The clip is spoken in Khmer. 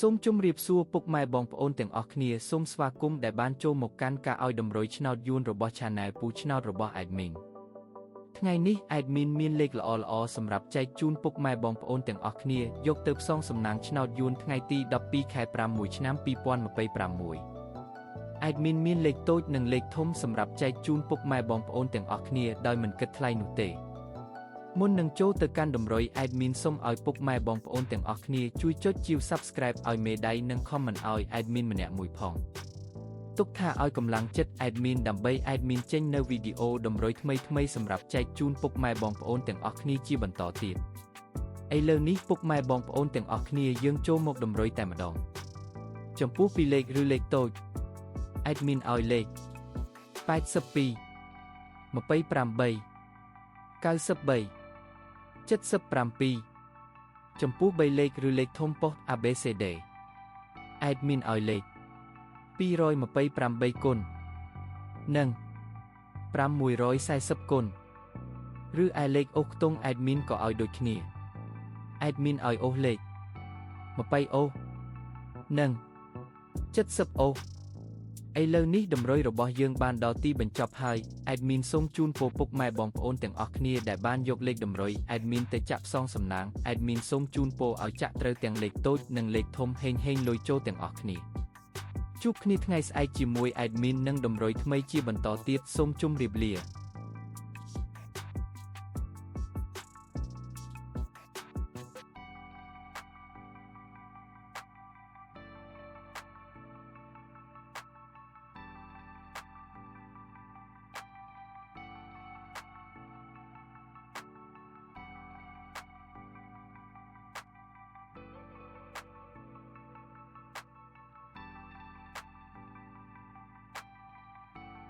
សូមជម្រាបសួរពុកម៉ែបងប្អូនទាំងអស់គ្នាសូមស្វាគមន៍ដែលបានចូលមកកាន់ការឲ្យតម្រុយឆ្នោតយួនរបស់ Channel ពូឆ្នោតរបស់ Admin ថ្ងៃនេះ Admin មានលេខល្អៗសម្រាប់ចែកជូនពុកម៉ែបងប្អូនទាំងអស់គ្នាយកទៅផ្សងសំណាងឆ្នោតយួនថ្ងៃទី12ខែ6ឆ្នាំ2026 Admin មានលេខតូចនិងលេខធំសម្រាប់ចែកជូនពុកម៉ែបងប្អូនទាំងអស់គ្នាដោយមិនគិតថ្លៃនោះទេមុននឹងចូលទៅកាន់តម្រុយ Admin សូមឲ្យពុកម៉ែបងប្អូនទាំងអស់គ្នាជួយចុចជាវ Subscribe ឲ្យមេដៃនិង Comment ឲ្យ Admin ម្នាក់មួយផងទុកថាឲ្យកម្លាំងចិត្ត Admin ដើម្បី Admin ចេញនៅវីដេអូតម្រុយថ្មីៗសម្រាប់ចែកជូនពុកម៉ែបងប្អូនទាំងអស់គ្នាជាបន្តទៀតឥឡូវនេះពុកម៉ែបងប្អូនទាំងអស់គ្នាយើងចូលមកតម្រុយតែម្ដងចំពោះពីលេខឬលេខតូច Admin ឲ្យលេខ82 28 93 77 ចំពោះ3លេខឬលេខធំប៉ុស្តិ៍ ABCD Admin ឲ្យលេខ228គុណនិង640គុណឬឯលេខអូសខ្ទង់ Admin ក៏ឲ្យដូចគ្នា Admin ឲ្យអូសលេខ20អូសនិង70អូសឥឡូវនេះតម្រុយរបស់យើងបានដល់ទីបញ្ចប់ហើយ Admin សូមជូនពរពុកម៉ែបងប្អូនទាំងអស់គ្នាដែលបានយកលេខតម្រុយ Admin ទៅចាក់ផ្សងសំណាង Admin សូមជូនពរឲ្យចាក់ត្រូវទាំងលេខតូចនិងលេខធំហេងលុយចូលទាំងអស់គ្នាជួបគ្នាថ្ងៃស្អែកជាមួយ Admin និងតម្រុយថ្មីជាបន្តទៀតសូមជម្រាបលា